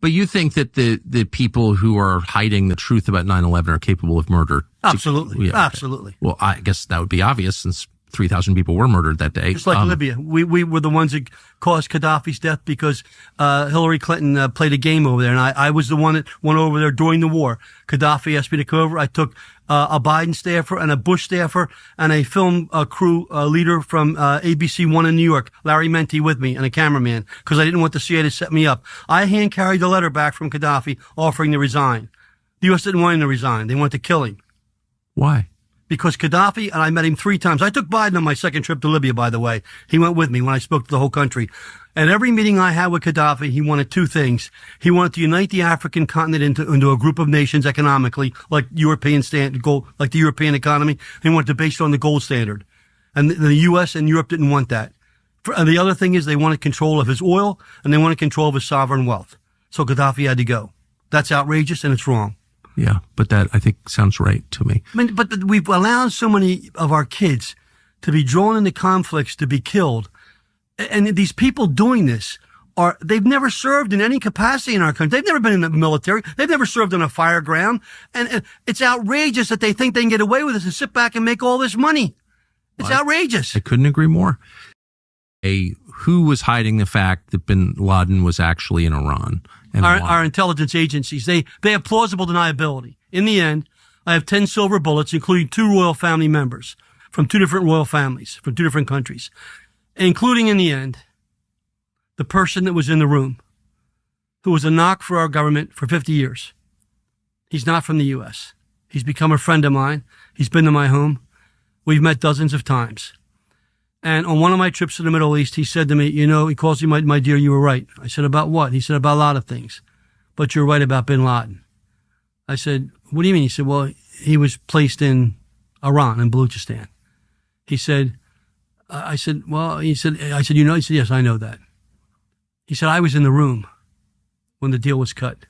But you think that the people who are hiding the truth about 9/11 are capable of murder? Absolutely. Okay. Absolutely. Well, I guess that would be obvious since 3,000 people were murdered that day. Just like Libya. We were the ones that caused Gaddafi's death because Hillary Clinton played a game over there. And I was the one that went over there during the war. Gaddafi asked me to come over. I took a Biden staffer and a Bush staffer and a film crew leader from ABC One in New York, Larry Menti, with me, and a cameraman, because I didn't want the CIA to set me up. I hand-carried the letter back from Gaddafi offering to resign. The U.S. didn't want him to resign. They wanted to kill him. Why? Because Gaddafi, and I met him 3 times. I took Biden on my second trip to Libya, by the way. He went with me when I spoke to the whole country. At every meeting I had with Gaddafi, he wanted 2 things. He wanted to unite the African continent into a group of nations economically, like like the European economy. He wanted to base it on the gold standard. And the U.S. and Europe didn't want that. And the other thing is they wanted control of his oil, and they wanted control of his sovereign wealth. So Gaddafi had to go. That's outrageous, and it's wrong. Yeah, but that, I think, sounds right to me. I mean, but we've allowed so many of our kids to be drawn into conflicts, to be killed. And these people doing this they've never served in any capacity in our country. They've never been in the military. They've never served on a fire ground. And it's outrageous that they think they can get away with this and sit back and make all this money. It's outrageous. I couldn't agree more. Who was hiding the fact that bin Laden was actually in Iran? And our intelligence agencies, they have plausible deniability. In the end, I have 10 silver bullets, including 2 royal family members from 2 different royal families, from 2 different countries, including, in the end, the person that was in the room, who was a knock for our government for 50 years. He's not from the U.S. He's become a friend of mine. He's been to my home. We've met dozens of times. And on one of my trips to the Middle East, he said to me, he calls me, my dear, you were right. I said, about what? He said, about a lot of things. But you're right about bin Laden. I said, what do you mean? He said, well, he was placed in Iran, in Baluchistan. He said, I said, he said, yes, I know that. He said, I was in the room when the deal was cut.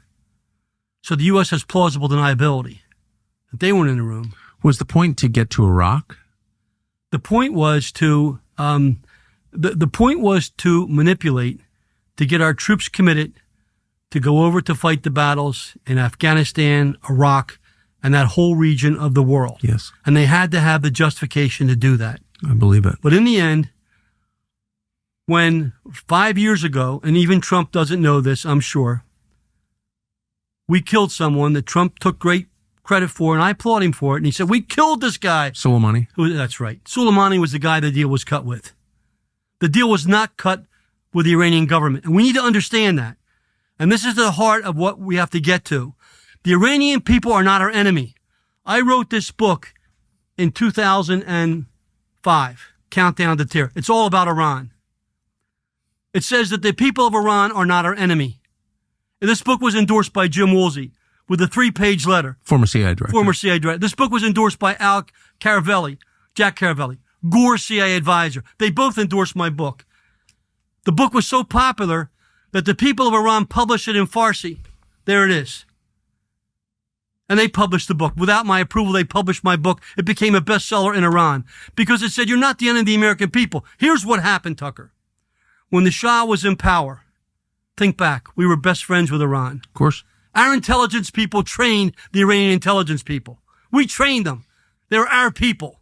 So the U.S. has plausible deniability. If they weren't in the room. Was the point to get to Iraq? The point was to the point was to manipulate, to get our troops committed, to go over to fight the battles in Afghanistan, Iraq, and that whole region of the world. Yes. And they had to have the justification to do that. I believe it. But in the end, when 5 years ago, and even Trump doesn't know this, I'm sure, we killed someone that Trump took great credit for, and I applaud him for it. And he said, we killed this guy. Soleimani. That's right. Soleimani was the guy the deal was cut with. The deal was not cut with the Iranian government. And we need to understand that. And this is the heart of what we have to get to. The Iranian people are not our enemy. I wrote this book in 2005, Countdown to Terror. It's all about Iran. It says that the people of Iran are not our enemy. And this book was endorsed by Jim Woolsey with a 3-page letter. Former CIA director. This book was endorsed by Jack Caravelli, Gore's CIA advisor. They both endorsed my book. The book was so popular that the people of Iran published it in Farsi. There it is. And they published the book. Without my approval, they published my book. It became a bestseller in Iran because it said, you're not the enemy of the American people. Here's what happened, Tucker. When the Shah was in power, think back, we were best friends with Iran. Of course. Our intelligence people trained the Iranian intelligence people. We trained them. They were our people.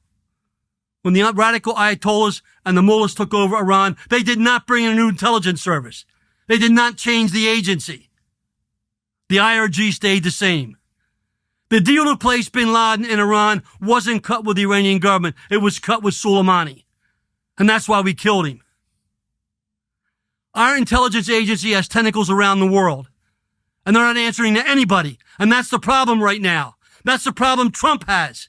When the radical Ayatollahs and the mullahs took over Iran, they did not bring in a new intelligence service. They did not change the agency. The IRG stayed the same. The deal to place bin Laden in Iran wasn't cut with the Iranian government. It was cut with Soleimani. And that's why we killed him. Our intelligence agency has tentacles around the world. And they're not answering to anybody. And that's the problem right now. That's the problem Trump has.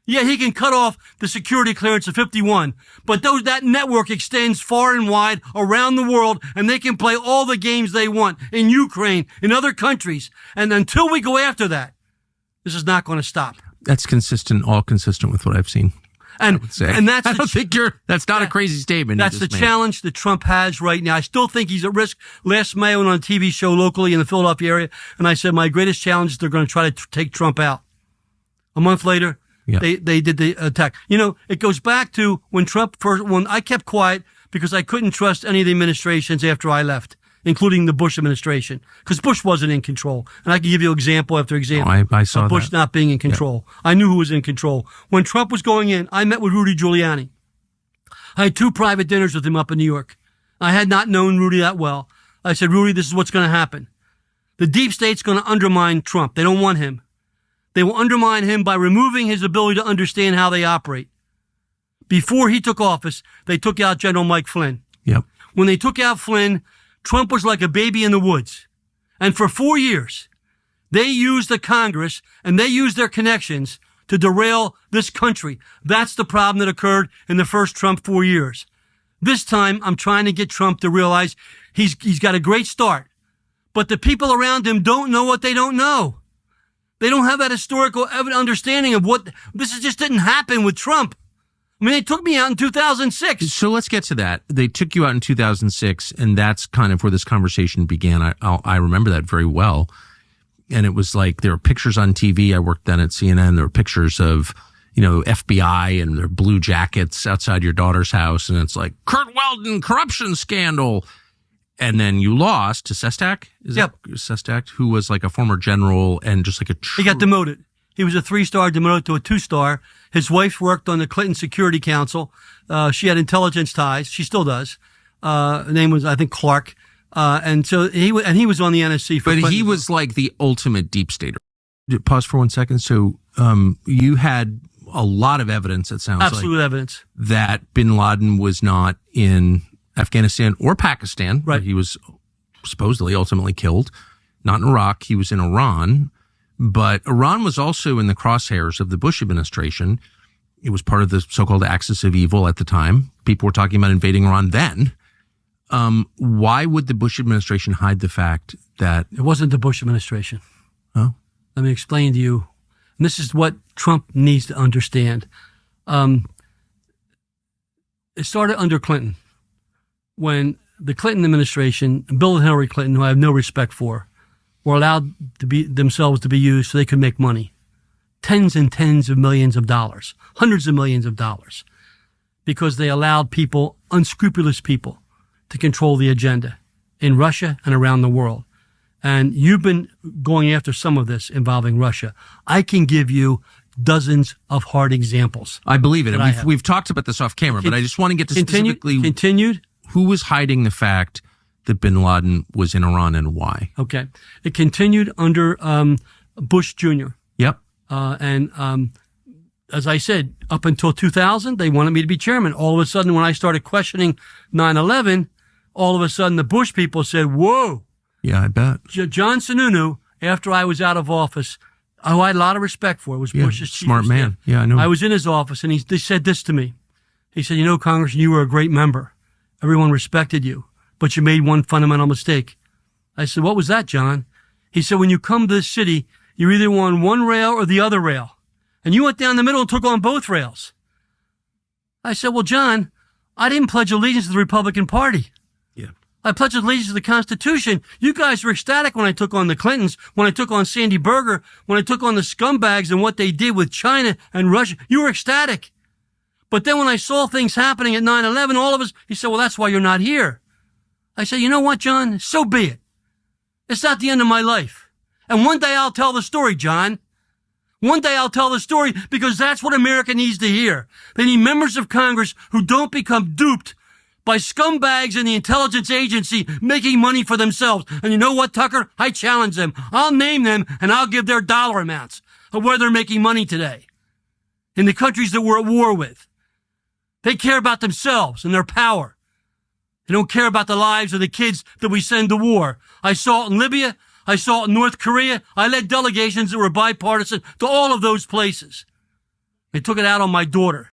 Yeah, he can cut off the security clearance of 51, but that network extends far and wide around the world, and they can play all the games they want in Ukraine, in other countries. And until we go after that, this is not going to stop. That's all consistent with what I've seen. And, I would say. And that's that's not a crazy statement. That's the challenge that Trump has right now. I still think he's at risk. Last May I went on a TV show locally in the Philadelphia area, and I said my greatest challenge is they're going to try to take Trump out. A month later, they did the attack. It goes back to when I kept quiet because I couldn't trust any of the administrations after I left. including the Bush administration, because Bush wasn't in control. And I can give you example after example. I saw of Bush that. not being in control. Yeah. I knew who was in control. When Trump was going in, I met with Rudy Giuliani. I had 2 private dinners with him up in New York. I had not known Rudy that well. I said, Rudy, this is what's going to happen. The deep state's going to undermine Trump. They don't want him. They will undermine him by removing his ability to understand how they operate. Before he took office, they took out General Mike Flynn. Yep. When they took out Flynn, Trump was like a baby in the woods. And for 4 years, they used the Congress and they used their connections to derail this country. That's the problem that occurred in the first Trump 4 years. This time, I'm trying to get Trump to realize he's got a great start. But the people around him don't know what they don't know. They don't have that historical understanding of what this just didn't happen with Trump. I mean, they took me out in 2006. So let's get to that. They took you out in 2006, and that's kind of where this conversation began. I remember that very well. And it was like there were pictures on TV. I worked then at CNN. There were pictures of, FBI and their blue jackets outside your daughter's house. And it's like, Kurt Weldon corruption scandal. And then you lost to Sestak? Yep. Sestak, who was like a former general and just like he got demoted. He was a 3-star demoted to a 2-star. His wife worked on the Clinton Security Council. She had intelligence ties. She still does. Her name was, I think, Clark. And so he was on the NSC for But he was like the ultimate deep stater. Pause for 1 second. So you had a lot of evidence, it sounds absolute like, evidence that bin Laden was not in Afghanistan or Pakistan, right? Where he was supposedly ultimately killed. Not in Iraq. He was in Iran. But Iran was also in the crosshairs of the Bush administration. It was part of the so-called axis of evil at the time. People were talking about invading Iran then. Why would the Bush administration hide the fact that... It wasn't the Bush administration. Oh? Let me explain to you. And this is what Trump needs to understand. It started under Clinton, when the Clinton administration, Bill and Hillary Clinton, who I have no respect for, were allowed to be themselves to be used so they could make money. Tens and tens of millions of dollars, hundreds of millions of dollars, because they allowed people, unscrupulous people, to control the agenda in Russia and around the world. And you've been going after some of this involving Russia. I can give you dozens of hard examples. I believe it. And we've talked about this off camera, but I just want to get to specifically who was hiding the fact that bin Laden was in Iran and why. Okay. It continued under Bush Jr. Yep. As I said, up until 2000, they wanted me to be chairman. All of a sudden, when I started questioning 9/11, all of a sudden the Bush people said, whoa. Yeah, I bet. John Sununu, after I was out of office, who I had a lot of respect for, was Bush's chief smart man. Yeah, I know. I was in his office, and he said this to me. He said, Congressman, you were a great member. Everyone respected you, but you made one fundamental mistake. I said, what was that, John? He said, when you come to this city, you're either on one rail or the other rail. And you went down the middle and took on both rails. I said, well, John, I didn't pledge allegiance to the Republican Party. Yeah. I pledged allegiance to the Constitution. You guys were ecstatic when I took on the Clintons, when I took on Sandy Berger, when I took on the scumbags and what they did with China and Russia. You were ecstatic. But then when I saw things happening at 9/11, all of us, he said, well, that's why you're not here. I said, you know what, John? So be it. It's not the end of my life. And one day I'll tell the story, John. One day I'll tell the story because that's what America needs to hear. They need members of Congress who don't become duped by scumbags in the intelligence agency making money for themselves. And you know what, Tucker? I challenge them. I'll name them and I'll give their dollar amounts of where they're making money today in the countries that we're at war with. They care about themselves and their power. They don't care about the lives of the kids that we send to war. I saw it in Libya. I saw it in North Korea. I led delegations that were bipartisan to all of those places. They took it out on my daughter.